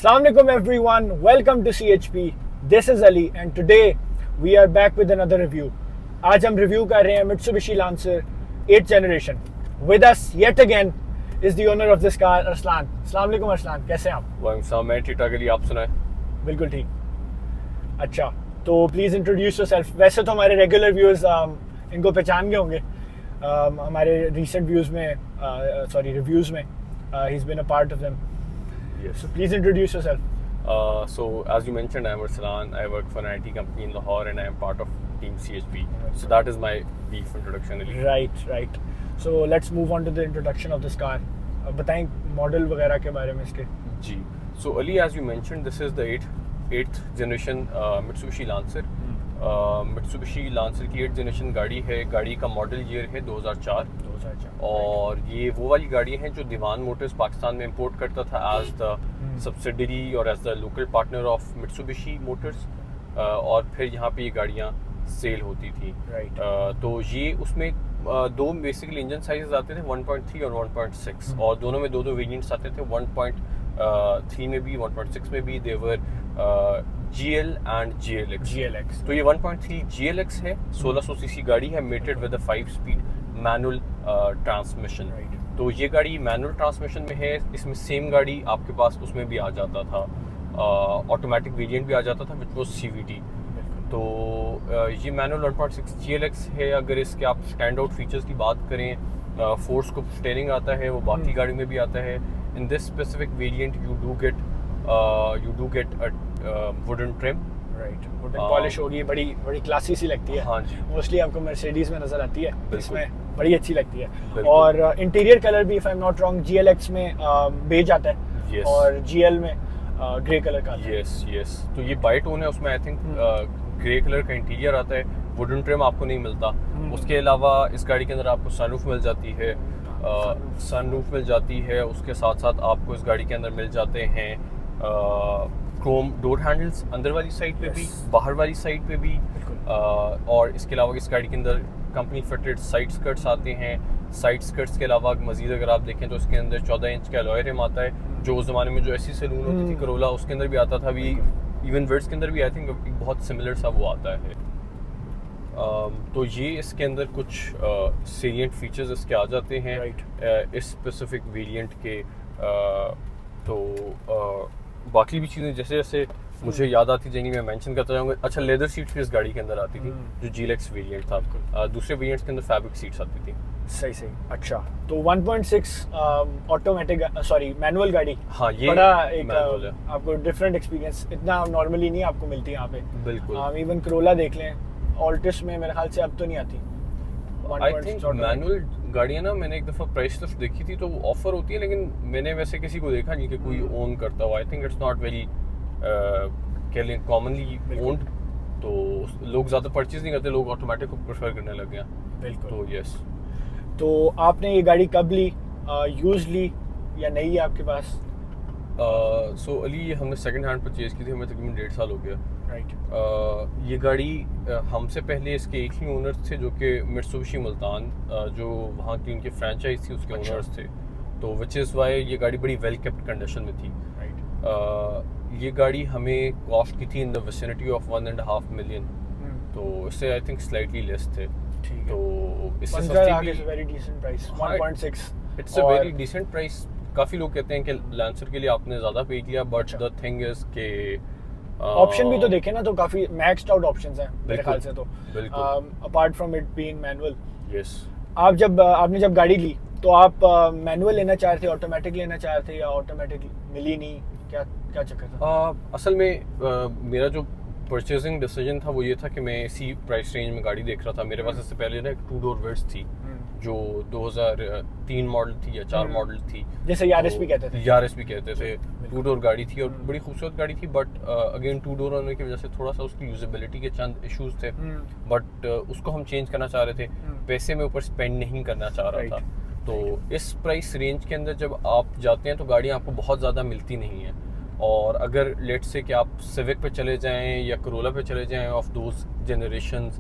Assalamu alaikum everyone, welcome to CHP. This is Ali and today we are back with another review. आज हम review कर रहे हैं Mitsubishi Lancer 8th generation. With us yet again is the owner of this car, Arslan. Assalamu alaikum Arslan, कैसे हैं आप? वालेकुम, मैं ठीक ठाक, आप सुनाएं? बिल्कुल ठीक. अच्छा, तो प्लीज़ इंट्रोड्यूस योरसेल्फ. वैसे तो हमारे रेगुलर व्यूअर्स इनको पहचान गए होंगे. हमारे रिसेंट रिव्यूज़ में ही is been a part of them. Yes. So please introduce yourself. So as you mentioned, I am Arslan. I work for an IT company in Lahore and I am part of Team CHP. So that is my brief introduction. Right. So let's move on to the introduction of this car. अब बताएं model वगैरह के बारे में इसके. जी. So Ali, as you mentioned, this is the 8th generation Mitsubishi Lancer. Mitsubishi Lancer की 8th generation गाड़ी है. गाड़ी का मॉडल ईयर है 2004. और ये वो वाली गाड़ी हैं जो दीवान मोटर्स पाकिस्तान में इंपोर्ट करता था एज द सब्सिडरी और as the local partner of Mitsubishi Motors, और फिर यहाँ पे ये गाड़ियाँ सेल होती थी. तो ये उसमें दो बेसिकली इंजन साइजेस आते थे, 1.3 और 1.6, और दोनों में दो वेरिएंट्स आते थे. 1.3 में भी 1.6 में भी देवर GL एंड GLX. तो ये 1.3 GLX है, 1600 सीसी गाड़ी है, mated with a five speed manual transmission. तो ये गाड़ी मैनुअल ट्रांसमिशन में है. इसमें सेम गाड़ी आपके पास उसमें भी आ जाता था, ऑटोमेटिक वेरिएंट भी आ जाता था विच वाज CVT. तो ये मैनुअल 1.6 GLX है. अगर इसके आप स्टैंड आउट फीचर्स की बात करें, 4-स्कोप स्टीयरिंग आता है, वो बाकी गाड़ी में भी आता है. In this specific variant you do get wooden trim. Wooden polish होगी, बड़ी क्लासी सी लगती है. हाँ जी. मोस्टली आपको मर्सिडीज में नजर आती है, इसमें बड़ी अच्छी लगती है. और इंटीरियर कलर भी, if I am not wrong, GLX में बेज आता है. और GL में ग्रे कलर का. यस. तो ये बाई टोन है, उसमें आई थिंक ग्रे कलर का इंटीरियर आता है. वुडन ट्रिम आपको नहीं मिलता. उसके अलावा इस गाड़ी के अंदर आपको सनरूफ मिल जाती है. उसके साथ साथ आपको इस गाड़ी के अंदर मिल जाते हैं क्रोम डोर हैंडल्स, अंदर वाली साइड पे भी, बाहर वाली साइड पे भी. और इसके अलावा इस गाड़ी के अंदर कंपनी फिटेड साइड स्कर्ट्स आते हैं. साइड स्कर्ट्स के अलावा मजीद अगर आप देखें तो इसके अंदर 14 इंच का अलॉय रिम आता है, जो उस ज़माने में जो ऐसी सैलून होती थी करोला, उसके अंदर भी आता था. अभी इवन वर्ड्स के अंदर भी आई थिंक एक बहुत सिमिलर सा वो आता है. तो ये इसके अंदर कुछ सेलिएंट फीचर्स इसके आ जाते हैं इस स्पेसिफिक वेरिएंट के. तो बाकी भी चीज़ें जैसे जैसे मुझे याद आती जाएंगी मैं मेंशन करता जाऊंगा. अच्छा, लेदर सीट्स भी इस गाड़ी के अंदर आती थी, जो GLX वेरिएंट था. दूसरे वेरिएंट्स के अंदर फैब्रिक सीट्स आती थी. सही. अच्छा, तो 1.6 ऑटोमेटिक मैनुअल गाड़ी. हाँ, ये बड़ा एक मैनुअल है. आपको डिफरेंट एक्सपीरियंस इतना नॉर्मली नहीं आपको मिलती यहाँ पे. बिल्कुल. इवन करोला देख लें, ऑल्टिस में मेरे ख्याल से अब तो नहीं आती. आई थिंक मैनुअल गाड़ियाँ ना, मैंने एक दफ़ा प्राइस लिस्ट देखी थी तो वो ऑफर होती है, लेकिन मैंने वैसे किसी को देखा नहीं कि कोई ओन करता हुआ. I think it's not very commonly owned. तो लोग ज़्यादा परचेज नहीं करते, लोग ऑटोमेटिक को प्रेफर करने लग गए. बिल्कुल. तो यस. तो आपने ये गाड़ी कब ली, यूज ली या नहीं है आपके पास? सो अली, ये हमने सेकंड हैंड परचेज की थी, हमें तकरीबन 1.5 साल हो गया. ये गाड़ी हमसे पहले इसके एक ही ओनर थे, जो कि मित्सुबिशी मुल्तान, जो वहाँ की उनकी फ्रेंचाइज थी, उसके ओनर्स थे. तो विच इज़ वाई ये गाड़ी बड़ी वेल केप्ट कंडीशन में थी. ये गाड़ी हमें कॉस्ट की थी in the vicinity of 1.5 million. तो इससे आई थिंक स्लाइटली लेस थे. तो इससे सस्ती very decent price. 1.6 it's a very decent price. काफ़ी लोग कहते हैं कि लैंसर के लिए आपने ज़्यादा पे किया, बट द थिंग इज के ऑप्शन भी तो देखें ना, तो काफ़ी मैक्स्ड आउट ऑप्शंस हैं मेरे ख्याल से. तो apart from it being manual. Yes. आपने जब गाड़ी ली तो आप मैनुअल लेना चाह रहे थे, ऑटोमेटिक लेना चाह रहे थे, या ऑटोमेटिक मिली नहीं, क्या चक्कर था? असल में मेरा जो परचेजिंग डिसीजन था वो ये था कि मैं इसी प्राइस रेंज में गाड़ी देख रहा था. मेरे पास इससे पहले ना एक 2-डोर वर्ड्स थी, जो 2003 मॉडल थी या 4 मॉडल थी, जैसे यारिस भी कहते थे. 2-डोर गाड़ी थी और बड़ी खूबसूरत गाड़ी थी. बट अगेन 2-डोर होने की वजह से थोड़ा सा उसकी यूजेबिलिटी के चंद इश्यूज थे. बट उसको हम चेंज करना चाह रहे थे, पैसे में ऊपर स्पेंड नहीं करना चाह रहा था. तो इस प्राइस रेंज के अंदर जब आप जाते हैं तो गाड़ियाँ आपको बहुत ज़्यादा मिलती नहीं हैं. और अगर लेट से कि आप सिविक पे चले जाएं या करोला पे चले जाएं ऑफ दोज जनरेशंस,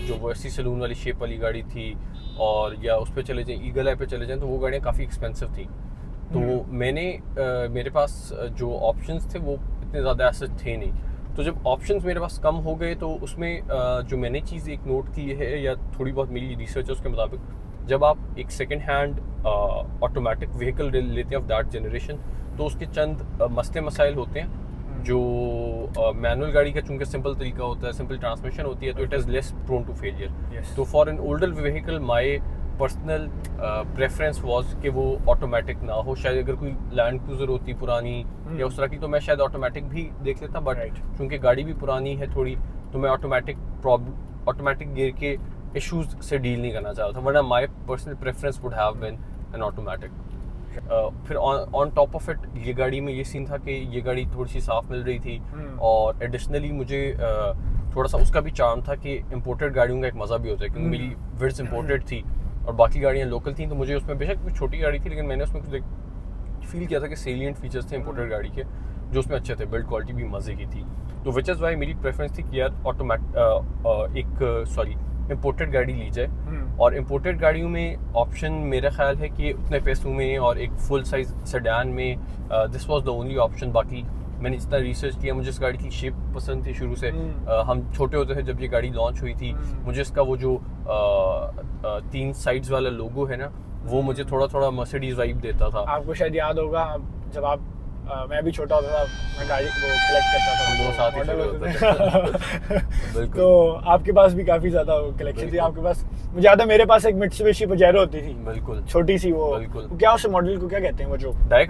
जो वो ऐसी सलून वाली शेप वाली गाड़ी थी, और या उस पे चले जाएं, ईगल आई पे चले जाएं, तो वो गाड़ियाँ काफ़ी एक्सपेंसिव थी. तो मैंने मेरे पास जो ऑप्शंस थे वो इतने ज़्यादा ऐसे थे नहीं। तो जब ऑप्शंस मेरे पास कम हो गए तो उसमें जो मैंने चीज़ एक नोट की है या थोड़ी बहुत मेरी रिसर्च है उसके मुताबिक, जब आप एक सेकेंड हैंड ऑटोमेटिक व्हीकल लेते हैं ऑफ दैट जनरेशन तो उसके चंद मसले मसाइल होते हैं जो मैनुअल गाड़ी का चूँकि सिंपल तरीका होता है, सिंपल ट्रांसमिशन होती है, तो it is less prone to failure. तो for an older vehicle my personal preference was कि वो ऑटोमेटिक ना हो। शायद अगर कोई लैंड क्रूजर होती पुरानी या उस तरह की तो मैं शायद ऑटोमेटिक भी देख लेता, बट चूँकि गाड़ी भी पुरानी है थोड़ी तो मैं ऑटोमेटिक गियर के इश्यूज से डील नहीं करना चाहता था, वरना my personal preference would have been an automatic. फिर ऑन टॉप ऑफ इट ये गाड़ी में ये सीन था कि ये गाड़ी थोड़ी सी साफ मिल रही थी और एडिशनली मुझे थोड़ा सा उसका भी चार्म था कि इम्पोर्टेड गाड़ियों का एक मज़ा भी होता है, क्योंकि मेरी विड्स इम्पोर्टेड थी और बाकी गाड़ियाँ लोकल थी, तो मुझे उसमें बेशक छोटी गाड़ी थी लेकिन मैंने उसमें कुछ फील किया था कि सेलिएंट फीचर्स थे इम्पोर्टेड गाड़ी के जो उसमें अच्छे थे, बिल्ड क्वालिटी भी मज़े की थी। तो विच इज़ वाई मेरी प्रेफरेंस थी कि यार इम्पोर्टेड गाड़ी ली जाए। और इम्पोर्टेड गाड़ियों में ऑप्शन मेरा ख्याल है कि उतने पैसों में और एक फुल साइज सेडान में this was the only option. बाकी मैंने जितना रिसर्च किया मुझे इस गाड़ी की शेप पसंद थी शुरू से। हम छोटे होते थे जब ये गाड़ी लॉन्च हुई थी, मुझे इसका वो जो 3 साइड्स वाला लोगो है ना वो मुझे थोड़ा मर्सिडीज वाइब देता था। आपको शायद याद होगा जब आप मैं भी छोटा होता था, मैं गाड़ी वो कलेक्ट करता था, वो साथ ही शुरू होता था। तो आपके पास भी काफी ज्यादा कलेक्शन थी। आपके पास मुझे याद है मेरे पास एक मित्सुबिशी पजेरो होती थी, बिल्कुल छोटी सी वो क्या उस मॉडल को क्या कहते हैं वो जो डाई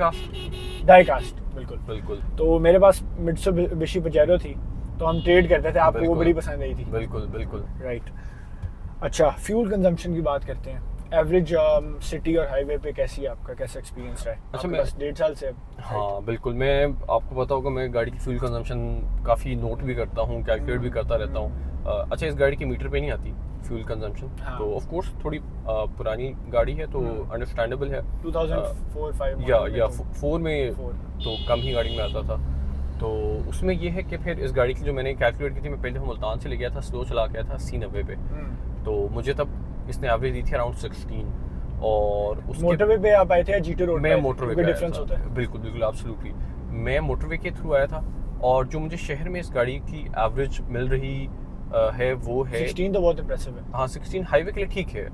कास्ट बिल्कुल। तो मेरे पास मित्सुबिशी पजेरो थी तो हम ट्रेड करते थे, आपको वो बड़ी पसंद आई थी। बिल्कुल राइट। अच्छा, फ्यूल कंजम्पशन की बात करते हैं। एवरेज सिटी और हाईवे पे कैसी है आपका, कैसा एक्सपीरियंस रहा है? अच्छा, मैं 1.5 साल से हाँ बिल्कुल, मैं आपको पता होगा मैं गाड़ी की फ्यूल कंजम्पशन काफ़ी नोट भी करता हूँ, कैलकुलेट भी करता रहता हूँ। अच्छा, इस गाड़ी की मीटर पे नहीं आती फ्यूल कंजम्पशन, तो ऑफ कोर्स थोड़ी पुरानी गाड़ी है तो अंडरस्टैंडेबल है। 2004-5 या 4 में तो कम ही गाड़ी में आता था। तो उसमें ये है कि फिर इस गाड़ी की जो मैंने कैलकुलेट की थी, मैं पहले मुल्तान से ले गया था, स्लो चला गया था 80-90 पे, तो मुझे तब इसने एवरेज दी थी अराउंड 16। और उसके मोटरवे पे आप आए थे या जीटी रोड? मैं मोटरवे पे डिफरेंस होता है। बिल्कुल एब्सोल्युटली, मैं मोटरवे के थ्रू आया था और जो मुझे शहर में इस गाड़ी की एवरेज मिल रही है वो है 16 तो बहुत इंप्रेसिव है। हाँ 16 हाईवे के लिए ठीक है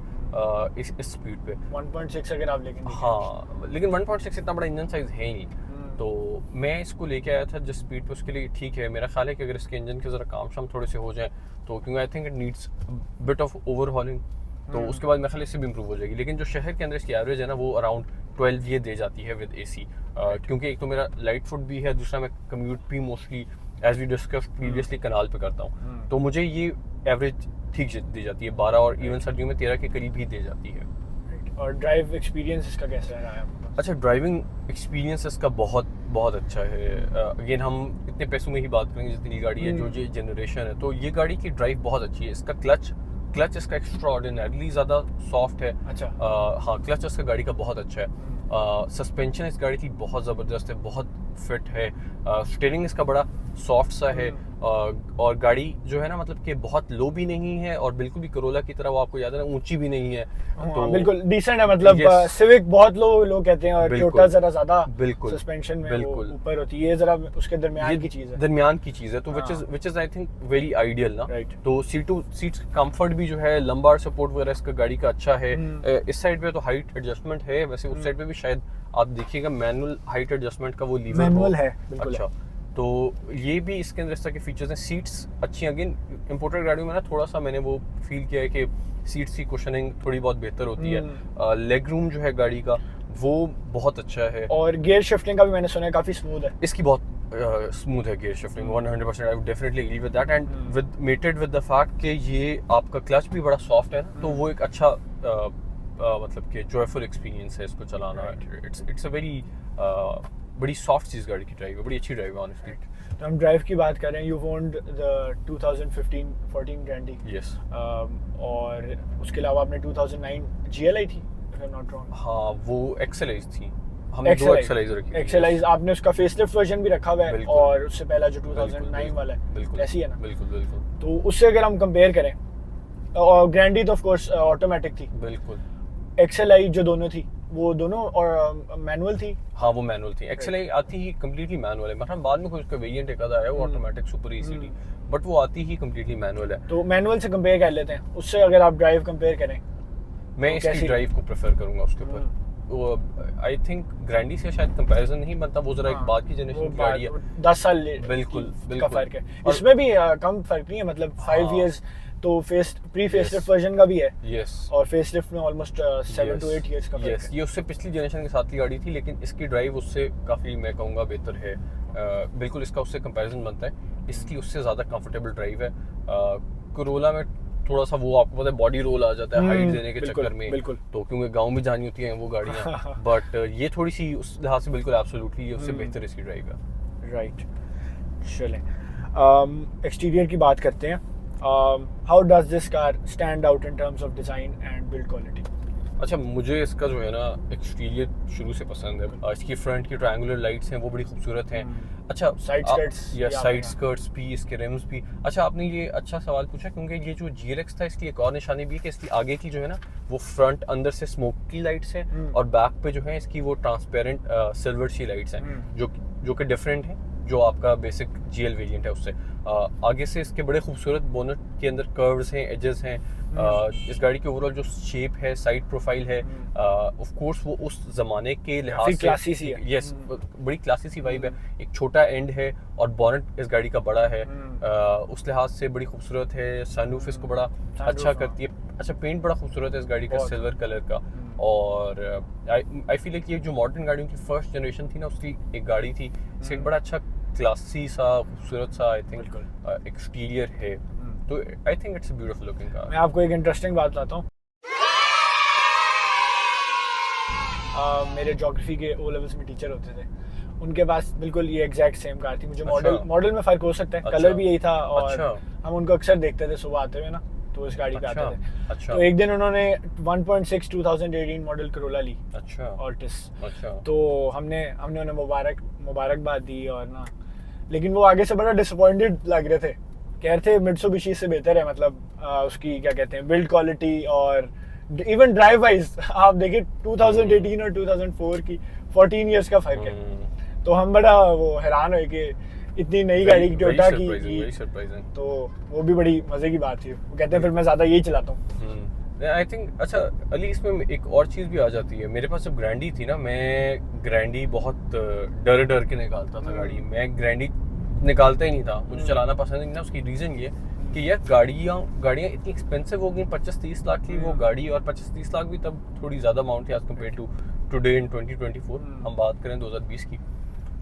इस स्पीड पे 1.6 अगर आप लेकिन हाँ, लेकिन 1.6 इतना बड़ा इंजन साइज है ही नहीं। तो मैं इसको लेके आया था जिस स्पीड पे उसके लिए ठीक है। मेरा ख्याल है कि अगर इसके इंजन के ज़रा काम शाम थोड़े से हो जाए तो, क्योंकि I think it needs bit of overhauling, तो उसके बाद मेरे ख्याल इससे भी इम्प्रूव हो जाएगी। लेकिन जो शहर के अंदर इसकी एवरेज है ना वो अराउंड 12 ये दे जाती है विद AC, क्योंकि एक तो मेरा लाइट फुट भी है, दूसरा मैं कम्यूट भी mostly as we discussed previously canal पे करता हूँ, तो मुझे ये एवरेज ठीक दी जाती है 12 और इवन सर्दियों में 13 के करीब ही दे जाती है। और ड्राइव एक्सपीरियंस इसका कैसा रहा है आपका? अच्छा, ड्राइविंग एक्सपीरियंस इसका बहुत अच्छा है। अगेन हम इतने पैसों में ही बात करेंगे जितनी गाड़ी है, जो ये जनरेशन है, तो ये गाड़ी की ड्राइव बहुत अच्छी है। इसका क्लच इसका एक्स्ट्राऑर्डिनरीली ज़्यादा सॉफ्ट है। अच्छा, हाँ, क्लच इसका गाड़ी का बहुत अच्छा है। सस्पेंशन इस गाड़ी की बहुत ज़बरदस्त है, बहुत फिट है। स्टीयरिंग इसका बड़ा सॉफ्ट सा है और गाड़ी जो है ना मतलब कि बहुत लो भी नहीं है और बिल्कुल भी करोला की तरह वो आपको याद है ना ऊंची भी नहीं है, तो बिल्कुल डिसेंट है। मतलब सिविक बहुत लोग कहते हैं और टोयोटा जरा ज्यादा सस्पेंशन में ऊपर होती है, ये जरा उसके दरमियान की चीज है, तो which is I think very ideal ना। तो सीट्स कंफर्ट भी जो है, लंबार सपोर्ट वगैरह इसका गाड़ी का अच्छा है। इस साइड पे तो हाइट एडजस्टमेंट है, वैसे उस साइड पे भी शायद आप देखिएगा मैनुअल हाइट एडजस्टमेंट का वो लीवर है। अच्छा, तो ये भी इसके अंदर इस तरह की फीचर्स हैं। सीट्स अच्छी, अगेन इंपोर्टेड गाड़ियों में ना थोड़ा सा मैंने वो फील किया है कि सीट्स की कुशनिंग थोड़ी बहुत बेहतर होती है। लेग रूम जो है गाड़ी का वो बहुत अच्छा है और गियर शिफ्टिंग का भी मैंने सुना है काफी स्मूथ है। इसकी बहुत स्मूथ है gear shifting, 100% I would definitely agree with that, and with mated with the fact कि ये आपका क्लच भी बड़ा सॉफ्ट है ना, तो वो एक अच्छा मतलब कि जॉयफुल एक्सपीरियंस है इसको चलाना। इट्स अ वेरी बड़ी सॉफ्ट चीज़ गाड़ी की ड्राइव है, बड़ी अच्छी ड्राइव है ऑनेस्टली। तो हम ड्राइव की बात कर रहे हैं, यू ओन्ड द 2015-14 ग्रैंडी। यस, और उसके अलावा आपने 2009 GLI थी if I am not wrong. हाँ, वो एक्सेलाइज थी, हमने 2 एक्सेलाइज रखी। एक्सेलाइज आपने उसका फेसलिफ्ट वर्जन भी रखा हुआ है और उससे पहला जो 2009 वाला है, बिल्कुल ऐसी है ना। बिल्कुल। तो उससे अगर हम कंपेयर करें, और ग्रैंडी तो ऑफ कोर्स ऑटोमेटिक थी, बिल्कुल। XLI जो दोनों थी वो दोनों और मैनुअल थी। हाँ वो मैनुअल थी। XLI आती ही कम्प्लीटली मैनुअल है, मतलब बाद में कोई उसका वेरिएंट एक आधा है वो ऑटोमेटिक सुपर ECT, बट वो आती ही कम्प्लीटली मैनुअल है। तो मैनुअल से कंपेयर कर लेते हैं, उससे अगर आप ड्राइव कंपेयर करें मैं तो इसकी कैसी? ड्राइव को प्रेफर करूंगा उसके ऊपर। वो आई थिंक ग्रैंडी से शायद कंपैरिजन नहीं बनता, वो जरा एक बाद की जनरेशन की गाड़ी है। 10 साल बिल्कुल, का बिल्कुल। फर्क है और- इसमें भी कम फर्क नहीं है, मतलब 5 हाँ। इयर्स तो प्री फेसलिफ्ट वर्जन का भी है, यस और फेसलिफ्ट में ऑलमोस्ट 7 to 8 इयर्स का फर्क यस, है। ये उससे पिछली जनरेशन के साथ की गाड़ी थी, लेकिन इसकी ड्राइव उससे काफ़ी मैं कहूँगा बेहतर है। बिल्कुल इसका उससे कंपैरिजन बनता है, इसकी उससे ज़्यादा कंफर्टेबल ड्राइव है। कोरोला में थोड़ा सा वो आपको पता है बॉडी रोल आ जाता है हाइट देने के बिल्कुल, चक्कर में, बिल्कुल। तो क्योंकि गांव में जानी होती हैं वो गाड़ियाँ, बट ये थोड़ी सी उस लिहाज से बिल्कुल एब्सोल्युटली उससे बेहतर इसकी ड्राइव है। राइट, चलें एक्सटीरियर की बात करते हैं। How does this car stand out in terms of design and build quality? अच्छा, मुझे इसका जो है ना एक्सटीरियर शुरू से पसंद है। इसकी फ्रंट की ट्रायंगुलर लाइट्स हैं वो बड़ी खूबसूरत हैं। अच्छा, Side skirts या भी आप साइड हैं। स्कर्ट्स भी, इसके रिम्स भी। अच्छा, आपने ये अच्छा सवाल पूछा, क्योंकि ये जो GLX था इसकी एक और निशानी भी है कि इसकी आगे की जो है ना वो फ्रंट अंदर से स्मोक की लाइट्स हैं, और बैक पे जो है इसकी वो ट्रांसपेरेंट सिल्वर सी लाइट्स हैं, जो कि डिफरेंट हैं जो आपका बेसिक GL वेरिएंट है उससे। आगे से इसके बड़े खूबसूरत बोनट के अंदर कर्व्स हैं, एजेस हैं। इस गाड़ी की ओवरऑल जो शेप है, साइड प्रोफाइल है, ऑफ कोर्स वो उस जमाने के लिहाज से क्लासी सी है। यस, बड़ी क्लासी सी वाइब है। एक छोटा एंड है और बोनट इस गाड़ी का बड़ा है, उस लिहाज से बड़ी खूबसूरत है। सनरूफ इसको बड़ा अच्छा करती है। अच्छा, पेंट बड़ा खूबसूरत है इस गाड़ी का, सिल्वर कलर का। और आई फील कि ये जो मॉडर्न गाड़ियों की फर्स्ट जनरेशन थी ना उसकी एक गाड़ी थी, इसका एक बड़ा अच्छा क्लासी सा खूबसूरत सा आई थिंक एक्सटीरियर है। तो I think it's a beautiful looking car. मैं आपको एक इंटरेस्टिंग बात बताता हूँ। मेरे ज्योग्राफी के O लेवल्स में टीचर होते थे, उनके पास बिल्कुल ये एग्जैक्ट सेम कार थी। मुझे मॉडल में फर्क हो सकता है, अच्छा। कलर भी यही था, और अच्छा। हम उनको अक्सर देखते थे सुबह आते हुए ना, तो इस गाड़ी पे अच्छा, आते थे। अच्छा। तो एक दिन उन्होंने 1.6 2018 मॉडल करोला ली, अच्छा, ऑल्टिस। अच्छा। तो हमने उन्हें मुबारकबाद दी, और ना, लेकिन वो आगे से बड़ा डिसअपॉइंटेड लग रहे थे, कह रहे थे मित्सुबिशी से बेहतर है, मतलब उसकी क्या कहते हैं बिल्ड क्वालिटी और इवन ड्राइव वाइज आप देखिए 2018 और 2004 की 14 इयर्स का फर्क है। तो हम बड़ा वो हैरान हुए कि इतनी नई गाड़ी की टोयोटा की, वेरी सरप्राइजिंग। तो वो भी बड़ी मजे की बात थी। वो कहते हैं फिर मैं ज्यादा यही चलाता हूँ। आई थिंक अच्छा अली, इसमें एक और चीज़ भी आ जाती है। मेरे पास जब ग्रैंडी थी ना, मैं ग्रैंडी बहुत डर के निकालता था गाड़ी। मैं ग्रैंडी निकालता ही नहीं था, मुझे चलाना पसंद नहीं था। उसकी रीज़न ये कि यार गाड़ियाँ इतनी एक्सपेंसिव हो गई। 25-30 लाख की वो गाड़ी, और 25-30 लाख भी तब थोड़ी ज़्यादा अमाउंट थी as compare to today in 2024। हम बात करें 2020 की,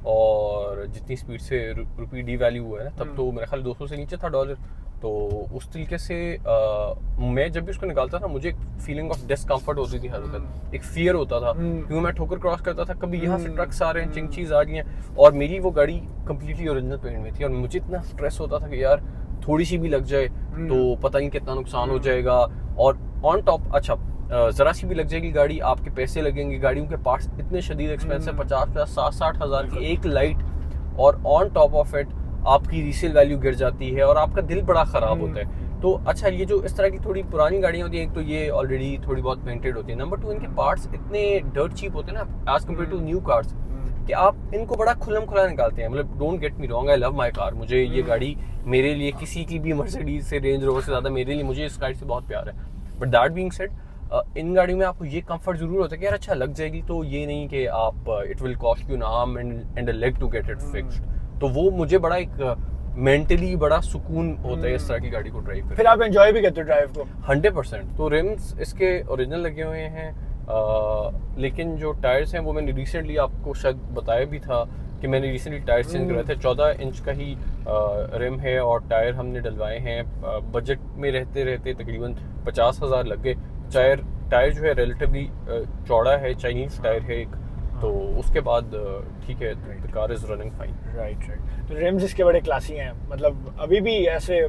और जितनी स्पीड से रुपी डी वैल्यू हुआ है ना, तब तो मेरा ख्याल 200 से नीचे था डॉलर। तो उस तरीके से मैं जब भी उसको निकालता था, मुझे एक फीलिंग ऑफ डिस्कम्फर्ट होती थी हर वक्त, एक फियर होता था, क्योंकि मैं ठोकर क्रॉस करता था, कभी यहाँ से ट्रक्स आ रहे हैं, चिंगचीज आ रही हैं, और मेरी वो गाड़ी कम्प्लीटली ओरिजिनल पेंट में थी, और मुझे इतना स्ट्रेस होता था कि यार थोड़ी सी भी लग जाए तो पता नहीं कितना नुकसान हो जाएगा। और ऑन टॉप अच्छा ज़रा सी भी लग जाएगी गाड़ी, आपके पैसे लगेंगे। गाड़ियों के पार्ट्स इतने शदीद एक्सपेंसिव, 50-60 हज़ार की एक लाइट, और ऑन टॉप ऑफ इट आपकी रीसेल वैल्यू गिर जाती है, और आपका दिल बड़ा ख़राब होता है। तो अच्छा, ये जो इस तरह की थोड़ी पुरानी गाड़ियाँ होती हैं, एक तो ये ऑलरेडी थोड़ी बहुत पेंटेड होती है, नंबर 2 इनके पार्ट्स इतने डर्ट चीप होते हैं ना as compare to new cars, कि आप इनको बड़ा खुल्लम खुला निकालते हैं। मतलब don't get me wrong, I love my car. मुझे ये गाड़ी मेरे लिए किसी की भी मर्सिडीज से, रेंज रोवर से ज़्यादा मेरे लिए, मुझे इस गाड़ी से बहुत प्यार है। बट दैट बीइंग सेड, इन गाड़ियों में आपको ये कंफर्ट जरूर होता है कि यार अच्छा लग जाएगी, तो ये नहीं कि आप it will cost you an arm and a leg to get it fixed. तो वो मुझे बड़ा एक मेंटली बड़ा सुकून होता है इस तरह की गाड़ी को ड्राइव करके। फिर आप एंजॉय भी करते हो ड्राइव को? 100%। तो रिम्स इसके ओरिजिनल लगे हुए हैं, लेकिन जो टायर्स हैं वो मैंने रिसेंटली आपको शायद बताया भी था कि मैंने रिसेंटली टायर्स चेंज कराए थे। 14 इंच का ही रिम है, और टायर हमने डलवाए हैं। बजट में रहते रहते तकरीबन 50,000 लग गए। टायर जो है रिलेटिवली चौड़ा है, चाइनीज टायर है एक, तो उसके बाद ठीक है, the car is running fine. Right. तो रिम्स इसके बड़े क्लासी हैं, मतलब अभी भी ऐसे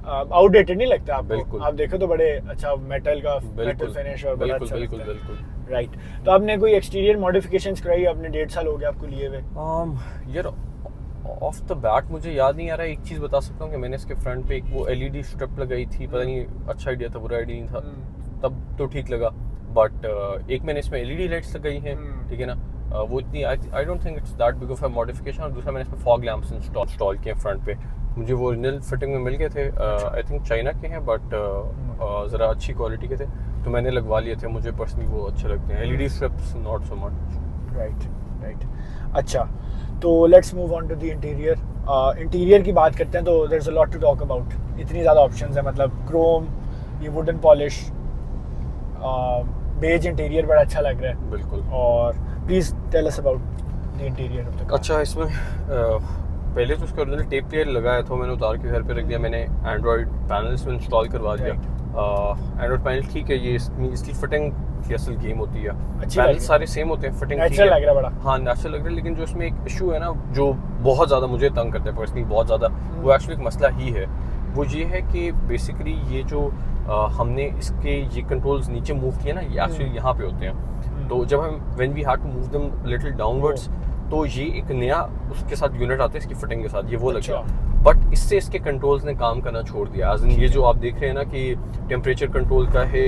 आउटडेटेड नहीं लगता आपको? बिल्कुल। आप देखो तो बड़े अच्छा मेटल फिनिश और बड़ा अच्छा बिल्कुल लगता है। बिल्कुल। राइट। तो आपने कोई एक्सटीरियर मॉडिफिकेशंस कराई? आपने 1.5 साल हो गया आपको लिए हुए। यार ऑफ द बैट मुझे याद नहीं आ रहा है। एक चीज़ बता सकता हूँ कि मैंने इसके फ्रंट पे एक वो LED स्ट्रिप लगाई थी, पता नहीं अच्छा आइडिया था बुरा आइडिया नहीं था, तब तो ठीक लगा। बट एक मैंने इसमें LED लाइट्स लगाई हैं, ठीक है ना, वो इतनी I don't think it's that big of a modification. और दूसरा मैंने इसमें फॉग लैंप्स इंस्टॉल किए फ्रंट पे, मुझे वो ओरिजिनल फिटिंग में मिल गए थे, आई थिंक चाइना के हैं बट ज़रा अच्छी क्वालिटी के थे, तो मैंने लगवा लिए थे। मुझे पर्सनली वो अच्छे लगते हैं, LED strips not so much. Right. अच्छा, तो let's move on to the interior. Interior की बात करते हैं तो there is a lot to talk about. इतनी ज़्यादा ऑप्शंस हैं, मतलब क्रोम, ये वुडन पॉलिश, बेज इंटीरियर बड़ा अच्छा लग रहा है। बिल्कुल। और please tell us about the interior of the car. अच्छा, इसमें पहले तो उसका ओरिजिनल टेप प्लेयर लगाया था, मैंने उतार के घर पे रख दिया। मैंने एंड्रॉयड पैनल इसमें इंस्टॉल करवा दिया। एंड्रॉयड पैनल ठीक है, ये इसकी फिटिंग की असल गेम होती है। पैनल सारे सेम होते हैं, फिटिंग नेचुरल लग रहा है बड़ा। हाँ, नेचुरल लग रहा है, लेकिन जो इसमें एक इशू है ना, जो बहुत ज़्यादा मुझे तंग करता है पर्सनली, बहुत ज़्यादा, वो एक्चुअली एक मसला ही है। वो ये है कि बेसिकली ये जो हमने इसके ये कंट्रोल्स नीचे मूव किए ना, ये एक्चुअली यहाँ पे होते हैं। तो जब हम when we had to move them little downwards, तो ये एक नया उसके साथ यूनिट आता है इसकी फिटिंग के साथ, ये वो लग गया। बट इससे इसके कंट्रोल्स ने काम करना छोड़ दिया। एज इन ये जो आप देख रहे हैं ना कि टेम्परेचर कंट्रोल का है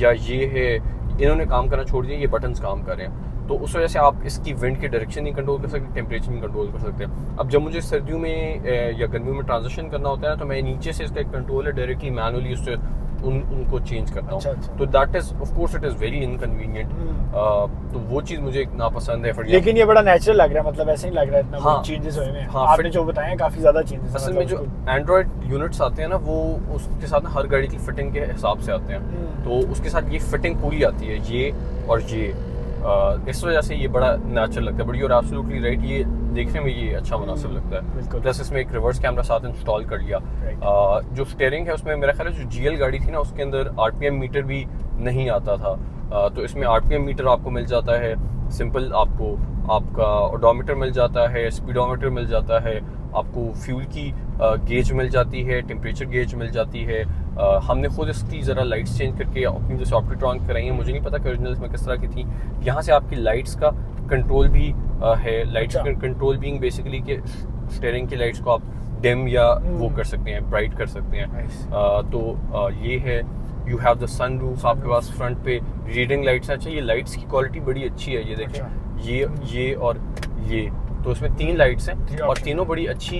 या ये है, इन्होंने काम करना छोड़ दिया, ये बटन्स काम कर रहे हैं। तो उस वजह से आप इसकी विंड की डायरेक्शन नहीं कंट्रोल कर सकते, टेम्परेचर नहीं कंट्रोल कर सकते। अब जब मुझे सर्दियों में या गर्मियों में ट्रांजिशन करना होता है, तो मैं नीचे से इसका एक कंट्रोल है, डायरेक्टली मैनुअली उससे उनको चेंज करता हूँ। तो that is of course it is very inconvenient. तो वो चीज़ मुझे नापसंद है। लेकिन ये बड़ा नेचुरल लग रहा है, मतलब ऐसे ही लग रहा है, इतना हाँ, चेंजेस हुए हैं। हाँ, आपने जो बताया काफ़ी ज़्यादा चेंजेस। असल में जो एंड्रॉयड यूनिट्स आते हैं ना, वो उसके साथ ना हर गाड़ी की फिटिंग के हिसाब से आते हैं। तो उसके साथ ये फिटिंग पूरी आती है, ये और ये। इस वजह से ये बड़ा नेचुरल लगता है। But you are absolutely right, ये देखने में ये अच्छा मुनासिब लगता है। प्लस इसमें एक रिवर्स कैमरा साथ इंस्टॉल कर लिया। जो स्टीयरिंग है उसमें मेरा ख्याल है जो GL गाड़ी थी ना, उसके अंदर RPM मीटर भी नहीं आता था। तो इसमें RPM मीटर आपको मिल जाता है, सिंपल आपको आपका ओडोमीटर मिल जाता है, स्पीडोमीटर मिल जाता है, आपको फ्यूल की गेज मिल जाती है, टेम्परेचर गेज मिल जाती है। हमने खुद इसकी ज़रा लाइट्स चेंज करके अपनी जैसे ऑप्टिट्रॉन कराई है, मुझे नहीं पता कि ओरिजिनल में किस तरह की थी। यहाँ से आपकी लाइट्स का कंट्रोल भी है। लाइट्स का कंट्रोल बीइंग बेसिकली कि स्टीयरिंग की लाइट्स को आप डिम या वो कर सकते हैं, ब्राइट कर सकते हैं। तो ये है। You have the sun roof आपके पास फ्रंट पे, रीडिंग लाइट्स। अच्छा, ये लाइट्स की क्वालिटी बड़ी अच्छी है, ये देखें। ये और ये, तो इसमें 3 लाइट्स हैं और तीनों बड़ी अच्छी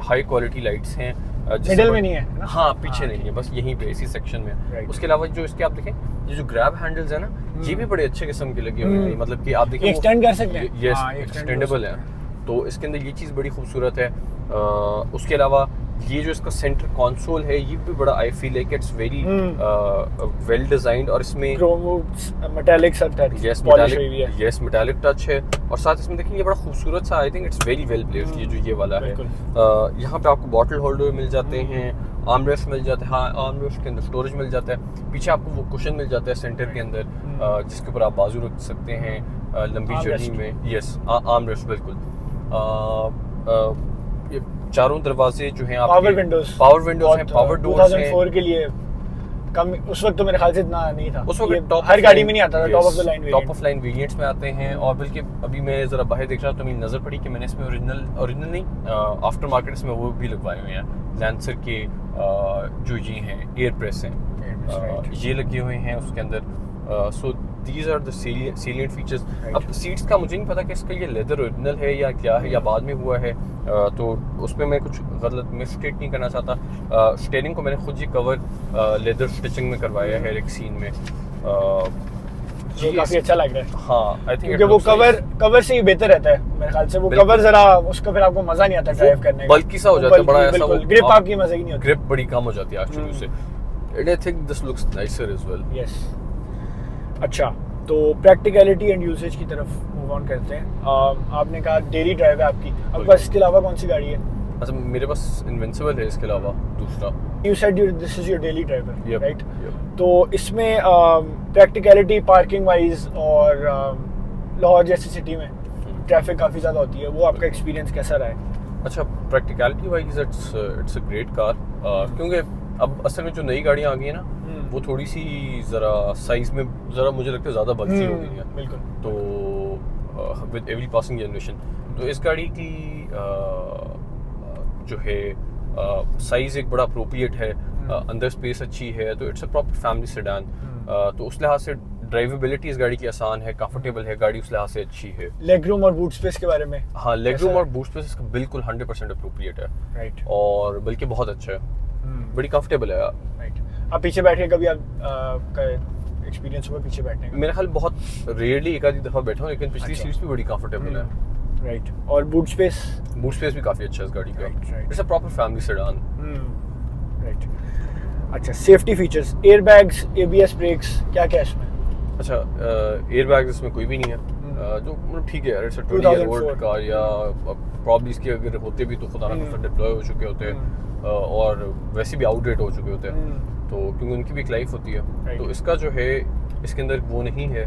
हाई क्वालिटी लाइट्स हैं। मिडिल में नहीं है ना? हाँ, पीछे नहीं है, बस यहीं पे इसी सेक्शन में। उसके अलावा जो इसके आप देखें, ये जो ग्रैब हैंडल्स है ना, ये भी बड़े अच्छे किस्म के लगे हुए हैं। मतलब कि आप देखिए एक्सटेंड कर सकते हैं। यस, एक्सटेंडेबल है। तो इसके अंदर ये चीज़ बड़ी खूबसूरत है। उसके अलावा ये जो इसका सेंटर कंसोल है, ये भी बड़ा आई फील है कि इट्स वेरी वेल डिजाइंड। और इसमें मेटालिक मेटालिक टच है। और साथ इसमें देखिए ये बड़ा खूबसूरत सा, I think it's very well placed. ये जो ये वाला है, यहाँ पे आपको बॉटल होल्डर मिल जाते हैं, आर्म रेस्ट मिल जाता है। हाँ, आर्म रेस्ट के अंदर स्टोरेज मिल जाता है। पीछे आपको वो कुशन मिल जाता है सेंटर के अंदर, जिसके ऊपर आप बाजू रख सकते हैं लंबी जर्नी में। यस, आर्म रेस्ट बिल्कुल। चारों दरवाजे जो हैं आपके पावर विंडोज हैं, पावर डोर्स हैं। 2004 के लिए कम, उस वक्त तो मेरे ख्याल से इतना नहीं था। उस वक्त टॉप हर गाड़ी में नहीं आता था, top of the line variants में आते हैं। और बल्कि अभी मैं जरा बाहर देख रहा था तो मेरी नज़र पड़ी कि मैंने इसमें ओरिजिनल नहीं, आफ्टर मार्केट इसमें वो भी लगवाए हुए हैं। लैंसर के जो ये हैं एयर प्रेस हैं, ये लगे हुए हैं उसके अंदर। So these are the salient features. अब सीट्स का मुझे नहीं पता कि इसका ये लेदर ओरिजिनल है या क्या है या बाद में हुआ है, तो उसमें मैं कुछ गलत मिस्टेक नहीं करना चाहता। स्टीयरिंग को मैंने खुद ही कवर लेदर स्टिचिंग में करवाया है एक सीन में, जो काफी अच्छा लग रहा है। हाँ, आई थिंक क्योंकि वो कवर से ही बेहतर रहता है मेरे ख्याल से। वो कवर जरा उसका फिर आपको मजा नहीं आता ड्राइव करने का, बल्कि सा हो जाता है बड़ा ऐसा, वो ग्रिप आपकी मजा ही नहीं होती, ग्रिप बड़ी कम हो जाती है एक्चुअली उससे। And I think this looks nicer as well. Yes. अच्छा, तो प्रैक्टिकलिटी एंड यूसेज की तरफ मूव ऑन करते हैं। आपने कहा डेली ड्राइव है आपकी, अब बस इसके अलावा कौन सी गाड़ी है? अच्छा, मेरे पास इनविंसिबल है, इसके अलावा दूसरा। You said this is your daily driver, right? तो इसमें प्रैक्टिकलिटी पार्किंग वाइज और लाहौर जैसी सिटी में ट्रैफिक काफ़ी ज़्यादा होती है, वो आपका एक्सपीरियंस कैसा रहा है? अच्छा, practicality wise it's a great car, क्योंकि अब असल में जो नई गाड़ियाँ आ गई हैं ना, वो थोड़ी सी ज़रा साइज में ज़रा मुझे लगता है ज़्यादा बल्की हो गई है। बिल्कुल। तो विद एवरी पासिंग जनरेशन, तो इस गाड़ी की जो है साइज़ एक बड़ा अप्रोप्रिएट है, अंदर स्पेस अच्छी है, तो it's a proper family sedan. तो उस लिहाज से ड्राइवेबिलिटी इस गाड़ी की आसान है, कंफर्टेबल है, गाड़ी उस लिहाज से अच्छी है। लेग रूम और बूट स्पेस के बारे में? हाँ, लेग रूम और बूट स्पेस इसका बिल्कुल 100% अप्रोप्रिएट है, राइट, और बल्कि बहुत अच्छा है, बड़ी कंफर्टेबल है। राइट। आप पीछे बैठ के कभी आपका एक्सपीरियंस हुआ पीछे बैठने का? मेरा ख्याल बहुत रेयरली एक आधी दफा बैठा हूँ, लेकिन पिछली अच्छा। सीट्स भी बड़ी कंफर्टेबल है। राइट, और बूट स्पेस? बूट स्पेस भी काफ़ी अच्छा है इस गाड़ी का। Right. It's a proper family sedan. Right. अच्छा, safety features, air bags, ABS brakes, क्या क्या है इसमें? अच्छा, एयर बैग इसमें कोई भी नहीं है, जो मतलब ठीक है यार, it's a 20 year 2004 old car, या प्रॉब्ली इसके अगर होते भी तो खुदा ना खास्ता डिप्लॉय हो चुके होते हैं, और वैसे भी आउटडेट हो चुके होते हैं, तो क्योंकि उनकी भी एक लाइफ होती है। तो इसका जो है, इसके अंदर वो नहीं है,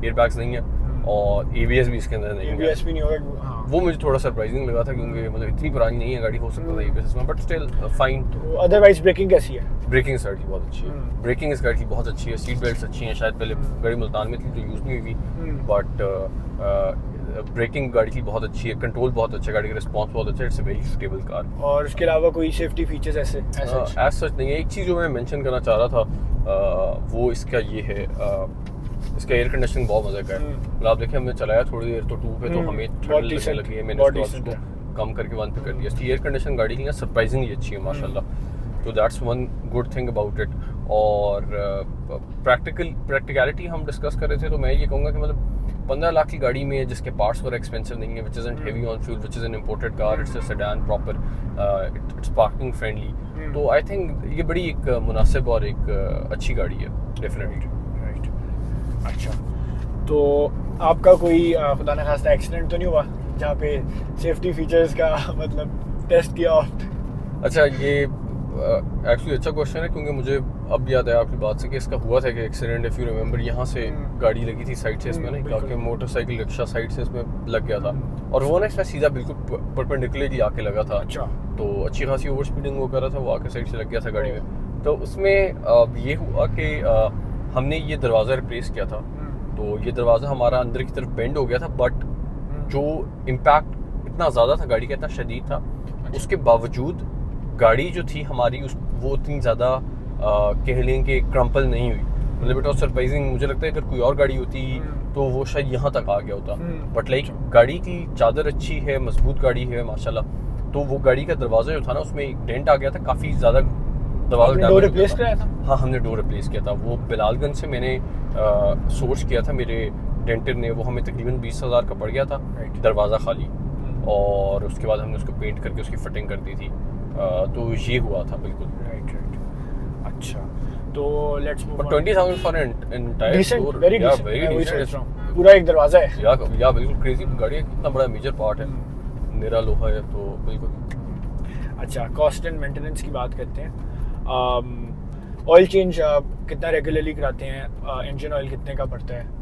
एयर बैग्स नहीं है, और ABS भी इसके अंदर नहीं है। ABS भी नहीं होगा, हाँ। वो मुझे थोड़ा सरप्राइजिंग लगा था, क्योंकि मतलब इतनी पुरानी नहीं है गाड़ी, हो सकता था ABS इसमें, बट स्टिल फाइन। तो अदरवाइज ब्रेकिंग कैसी है? ब्रेकिंग इस गाड़ी की बहुत अच्छी है, ब्रेकिंग इस गाड़ी की बहुत अच्छी है, सीट बेल्ट्स अच्छी हैं। शायद पहले गाड़ी मुल्तान में थी तो यूज़ नहीं हुई, बट ब्रेकिंग गाड़ी की बहुत अच्छी है, कंट्रोल बहुत अच्छा है, गाड़ी का रिस्पॉन्स बहुत अच्छा है। It's a very stable car. और उसके अलावा कोई सेफ्टी फीचर्स ऐसे एज सच नहीं है। एक चीज़ जो मैं मेंशन करना चाह रहा था, वो इसका ये है, इसका एयर कंडीशनिंग बहुत मज़े का है। मतलब आप देखिए, हमने चलाया थोड़ी देर तो 2 पे, तो हमें ठंड लगने लगी है, मैंने उसको कम करके 1 पे कर दिया। इसकी एयर कंडीशन गाड़ी की ना सरप्राइजिंगली अच्छी है माशाल्लाह, तो that's one good thing about it. और प्रैक्टिकलिटी हम डिस्कस कर रहे थे, तो मैं ये कहूँगा कि मतलब 15 लाख की गाड़ी में जिसके पार्ट्स और एक्सपेंसिव नहीं है, which is heavy on fuel, which is an imported car, it's a sedan proper, it's parking friendly, तो आई थिंक ये बड़ी एक मुनासिब और एक अच्छी गाड़ी है डेफिनेटली। राइट। अच्छा, तो आपका कोई खुदा न खास्ता एक्सीडेंट तो नहीं हुआ जहाँ पे सेफ्टी फीचर्स का मतलब टेस्ट किया हो? अच्छा, ये एक्चुअली अच्छा क्वेश्चन है, क्योंकि मुझे अब याद आया आपकी बात से कि इसका हुआ था कि एक्सीडेंट, इफ़ यू रिमेंबर, यहाँ से गाड़ी लगी थी साइड से इसमें, ना कि मोटरसाइकिल रिक्शा साइड से इसमें लग गया था, और वो ना इसमें सीधा बिल्कुल परपेंडिकुलरली आके लगा था। अच्छा। तो अच्छी खासी ओवर स्पीडिंग वो कर रहा था, वो आके साइड से लग गया था गाड़ी में। तो उसमें ये हुआ कि हमने ये दरवाज़ा रिप्लेस किया था, तो ये दरवाज़ा हमारा अंदर की तरफ बेंड हो गया था, बट जो इम्पैक्ट इतना ज़्यादा था गाड़ी का, इतना शदीद था, उसके बावजूद गाड़ी जो थी हमारी वो उतनी ज़्यादा कह लें कि क्रम्पल नहीं हुई। मतलब इट वॉज सरप्राइजिंग। मुझे लगता है अगर कोई और गाड़ी होती तो वो शायद यहाँ तक आ गया होता, बट लाइक गाड़ी की चादर अच्छी है, मजबूत गाड़ी है माशाल्लाह, तो वो गाड़ी का दरवाज़ा जो था ना, उसमें एक डेंट आ गया था, काफ़ी ज़्यादा दरवाज़ा डोर रिप्लेस कराया था? हाँ, हमने डोर रिप्लेस किया था। वो बिलालगंज से मैंने सोर्स किया था, मेरे डेंटर ने, वो हमें तकरीबन 20,000 का पड़ गया था दरवाज़ा खाली, और उसके बाद हमने उसको पेंट करके उसकी फिटिंग कर दी थी। तो ये हुआ था बिल्कुल। राइट। अच्छा, तो let's move on. 20,000 for an entire decent, very decent, very decent, पूरा एक दरवाजा है या बिल्कुल क्रेजी गाड़ी है, कितना बड़ा मेजर पार्ट है, मेरा लोहा है, तो बिल्कुल। अच्छा, कॉस्ट एंड मेंटेनेंस की बात करते हैं। ऑयल चेंज कितना रेगुलरली कराते हैं? इंजन ऑयल कितने का पड़ता है?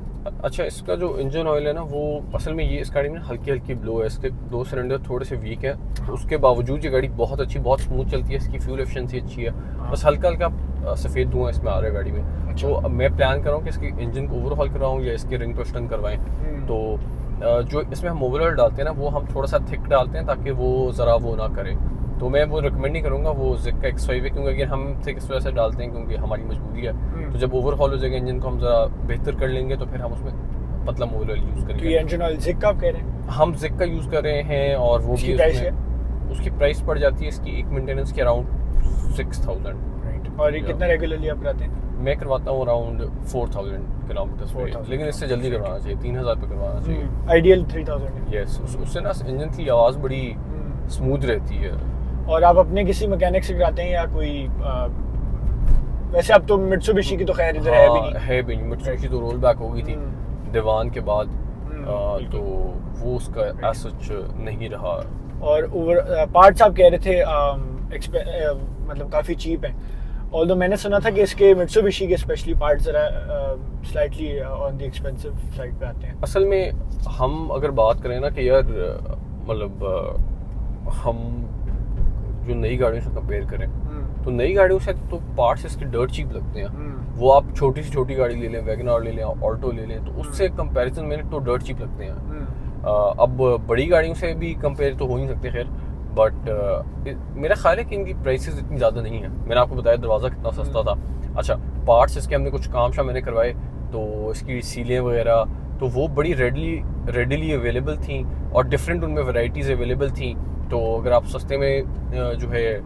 अच्छा, इसका जो इंजन ऑयल है ना, वो असल में ये इस गाड़ी में हल्की हल्की ब्लो है, इसके 2 सिलेंडर थोड़े से वीक है, उसके बावजूद ये गाड़ी बहुत अच्छी, बहुत स्मूथ चलती है, इसकी फ्यूल एफिशिएंसी अच्छी है, बस हल्का हल्का सफ़ेद धुआं इसमें आ रहा है गाड़ी में। तो अब मैं प्लान कर रहा हूँ कि इसके इंजन को ओवरहॉल करवाऊँ या इसके रिंग पिस्टन करवाएं। तो जो इसमें हम मोबिल ऑयल डालते हैं ना, वो हम थोड़ा सा थिक डालते हैं ताकि वो ज़रा वो ना करे, तो मैं वो रिकमेंड नहीं करूँगा वो ज़िक का X5 है, क्योंकि अगर हम थिक इस वजह से डालते हैं क्योंकि हमारी मजबूरी है, तो जब ओवरहॉल हो जाएगा इंजन को हम ज़रा बेहतर कर लेंगे, तो फिर हम उसमें पतला मोबिल ऑयल यूज़ करेंगे। तो ये इंजन ऑयल ज़िक का आप कह रहे हैं? हम ज़िक का यूज़ कर रहे हैं, और वो भी प्राइस है? उसकी प्राइस पड़ जाती है इसकी एक मेंटेनेंस के अराउंड 6,000। राइट। और ये कितना रेगुलरली आप कराते हैं? मैं करवाता हूँ अराउंड 4,000 किलोमीटर पे, लेकिन इससे जल्दी करवाना चाहिए, 3,000 पे करवाना चाहिए। आइडियल 3,000। यस, उससे ना इंजन की आवाज़ बड़ी स्मूथ रहती है। और आप अपने किसी मैकेनिक से कराते हैं या कोई वैसे अब तो मित्सुबिशी की तो खैर इधर है भी नहीं। मित्सुबिशी तो रोल बैक हो गई थी दीवान के बाद, तो वो उसका एज सच नहीं रहा। और ओवर पार्ट्स आप कह रहे थे मतलब काफ़ी चीप हैं, ऑल्दो मैंने सुना था कि इसके मित्सुबिशी के स्पेशली पार्ट्स ज़रा slightly on the expensive side पे आते हैं। असल में हम अगर बात करें ना कि यार मतलब हम जो नई गाड़ियों से कंपेयर करें, तो नई गाड़ियों से तो पार्ट्स इसके डर्ट चीप लगते हैं। वो आप छोटी से छोटी गाड़ी ले लें, वैगन आर ले लें, ऑल्टो ले लें, तो उससे कंपैरिजन में तो डर्ट चीप लगते हैं। अब बड़ी गाड़ियों से भी कंपेयर तो हो ही सकते खैर, बट मेरा ख्याल है कि इनकी प्राइसेस इतनी ज़्यादा नहीं है। मैंने आपको बताया दरवाज़ा कितना सस्ता था। अच्छा, पार्ट्स इसके हमने कुछ काम मैंने करवाए, तो इसकी सीलें वगैरह तो वो बड़ी रेडीली अवेलेबल थी और डिफरेंट उनमें वैरायटीज़ अवेलेबल थी। तो अगर आप सस्ते में जो है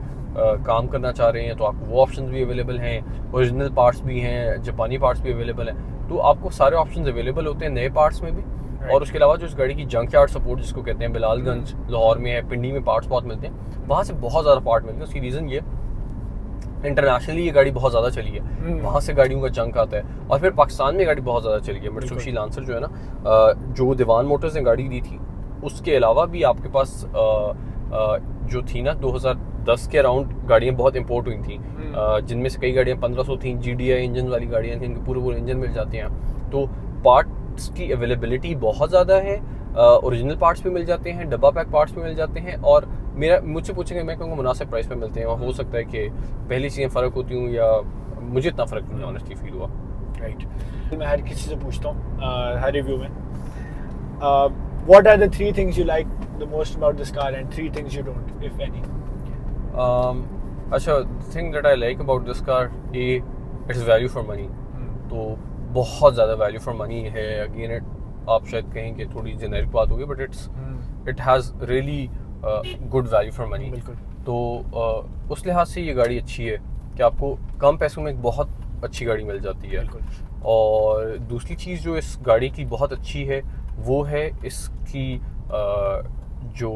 काम करना चाह रहे हैं तो आपको वो ऑप्शन भी अवेलेबल हैं, ओरिजिनल पार्ट्स भी हैं, जापानी पार्ट्स भी अवेलेबल हैं। तो आपको सारे ऑप्शंस अवेलेबल होते हैं नए पार्ट्स में भी। और उसके अलावा जो इस गाड़ी की जंक यार्ड सपोर्ट जिसको कहते हैं, बिलालगंज लाहौर में है, पिंडी में पार्ट्स बहुत मिलते हैं, वहाँ से बहुत ज़्यादा पार्ट मिलते हैं। उसकी रीज़न ये, इंटरनेशनली ये गाड़ी बहुत ज़्यादा चली है, वहाँ से गाड़ियों का जंक आता है। और फिर पाकिस्तान में गाड़ी बहुत ज़्यादा चली है। मित्सुबिशी लांसर जो है ना, जो दीवान मोटर्स ने गाड़ी दी थी, उसके अलावा भी आपके पास जो थी ना 2010 के अराउंड गाड़ियाँ बहुत इंपोर्ट हुई थी, जिनमें से कई गाड़ियाँ 1500 थी, GDI इंजन वाली गाड़ियाँ थी, इनके पूरे इंजन मिल जाते हैं। तो पार्ट्स की अवेलेबिलिटी बहुत ज़्यादा है, ओरिजिनल पार्ट्स भी मिल जाते हैं, डब्बा पैक पार्ट्स भी मिल जाते हैं, और मुझसे पूछेंगे मैं कहूँगा मुनासिब प्राइस पे मिलते हैं। और हो सकता है कि पहली चीज़ें फ़र्क होती हूँ या मुझे इतना फ़र्क नहीं ऑनेस्टली फील हुआ। राइट। मैं हर किसी से पूछता हूँ हर रिव्यू में, what are the 3 things you like the most about this car and 3 things you don't, if any? अच्छा, the thing that I like about this car, it's value for money। तो बहुत ज़्यादा वैल्यू फॉर मनी है। Again आप शायद कहें कि थोड़ी जेनेरिक बात होगी, but it has really good value for money. बिल्कुल। तो उस लिहाज से ये गाड़ी अच्छी है कि आपको कम पैसों में एक बहुत अच्छी गाड़ी मिल जाती है। और दूसरी चीज़ जो इस गाड़ी की बहुत अच्छी है वो है इसकी जो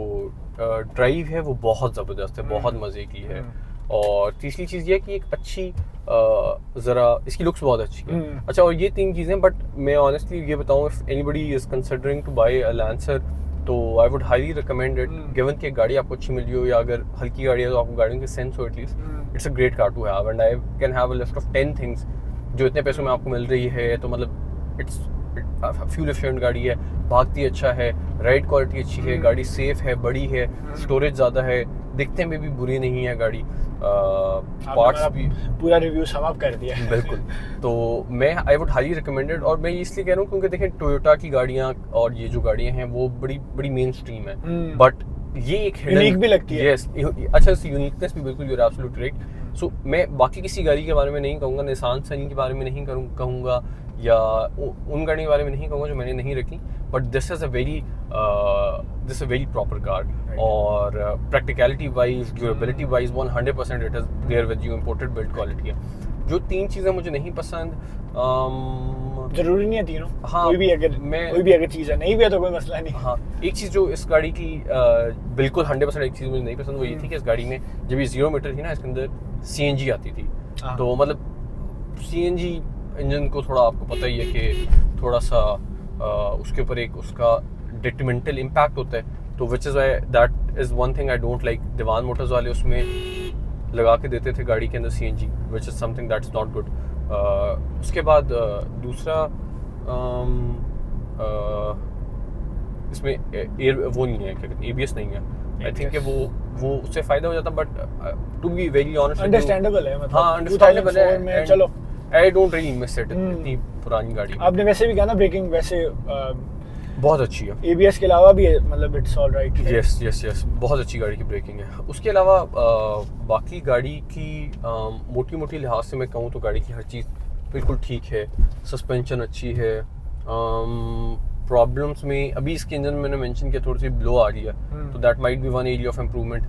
ड्राइव है वो बहुत ज़बरदस्त है, बहुत मज़े की है। और तीसरी चीज़ ये कि एक अच्छी ज़रा इसकी लुक्स बहुत अच्छी है। अच्छा, और ये 3 चीज़ें, बट मैं ऑनेस्टली ये बताऊँ, if anybody is considering to buy a Lancer तो I would highly recommend it, given कि गाड़ी आपको अच्छी मिली हो, या अगर हल्की गाड़ी है तो आपको गाड़ियों की सेंस हो at least, it's a great car to have. And I can have a list of 10 things जो इतने पैसों में आपको मिल रही है। तो मतलब इट्स फ्यूल एफिशिएंट गाड़ी है, भागती अच्छा है, राइड क्वालिटी अच्छी है, गाड़ी सेफ है, बड़ी है, स्टोरेज ज़्यादा है, दिखने में भी बुरी नहीं है गाड़ी, पार्ट्स भी। पूरा रिव्यू सम अप कर दिया बिल्कुल। तो मैं आई वुड हाईली रिकमेंडेड। और मैं इसलिए कह रहा हूँ क्योंकि देखें टोयोटा की गाड़ियाँ और ये जो गाड़ियाँ हैं वो बड़ी मेन स्ट्रीम है, बट ये एक यूनिक भी लगती है। यस, अच्छा, यूनिकनेस भी बिल्कुल, यू आर एब्सोल्युटली राइट। सो मैं बाकी किसी गाड़ी के बारे में नहीं कहूँगा, निसान सनी के बारे में नहीं कहूँगा, या उन गाड़ियों के बारे में नहीं कहूँगा जो मैंने नहीं रखी, but this is a very proper car. और practicality wise, durability wise 100% it is there with you, imported build quality है। जो 3 चीज़ें मुझे नहीं पसंद, जरूरी नहीं है तीनों, हाँ, कोई भी अगर चीज़ है, नहीं भी है तो कोई मसला नहीं। हाँ, एक चीज़ जो इस गाड़ी की बिल्कुल 100% एक चीज़ मुझे नहीं पसंद वो ये थी कि इस गाड़ी में जब ये 0 मीटर थी ना, इसके अंदर CNG आती थी। तो मतलब CNG इंजन को थोड़ा आपको पता ही है कि थोड़ा सा उसके ऊपर एक उसका डिट्रीमेंटल इम्पैक्ट होता है। तो which is why that is one thing I don't like. Dewan Motors वाले उसमें लगा के देते थे गाड़ी के अंदर CNG, which is something that's not good. उसके बाद दूसरा इसमें एयर वो नहीं है, क्या कहते हैं, ABS नहीं है। आई थिंक कि वो उससे फ़ायदा हो जाता, but to be very honest understandable है, मतलब हाँ अंडरस्टैंडेबल है। चलो, I don't really miss it, इतनी पुरानी गाड़ी। आपने वैसे भी कहा ना, ब्रेकिंग वैसे बहुत अच्छी है, ABS के अलावा भी है, मतलब इट्स ऑल राइट। यस, बहुत अच्छी गाड़ी की ब्रेकिंग है। उसके अलावा बाकी गाड़ी की मोटी लिहाज से मैं कहूँ तो गाड़ी की हर चीज़ बिल्कुल ठीक है। सस्पेंशन अच्छी है। प्रॉब्लम्स में अभी इसके इंजन में मैंने मेंशन किया थोड़ी सी ब्लो आ रही है, तो that might be one area of improvement.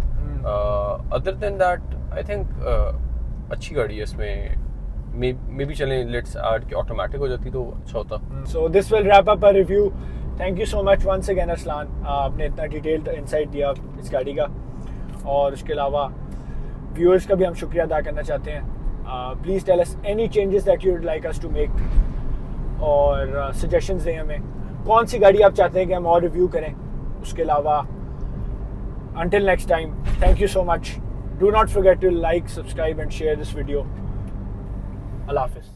Other than that I think अच्छी गाड़ी है। इसमें मे बी चलें लेट्स ऐड कि ऑटोमेटिक हो जाती तो अच्छा होता। So this will wrap up a review. Thank you so much once again Arsalan, आपने इतना डिटेल्ड इंसाइट दिया इस गाड़ी का। और उसके अलावा व्यूअर्स का भी हम शुक्रिया अदा करना चाहते हैं। Please tell us any changes that you would like us to make, और सजेशंस दें हमें, कौन सी गाड़ी आप चाहते हैं कि हम और रिव्यू करें। उसके अलावा until next time, thank you so much. Do not forget to like, subscribe and share this video. Allah Hafiz.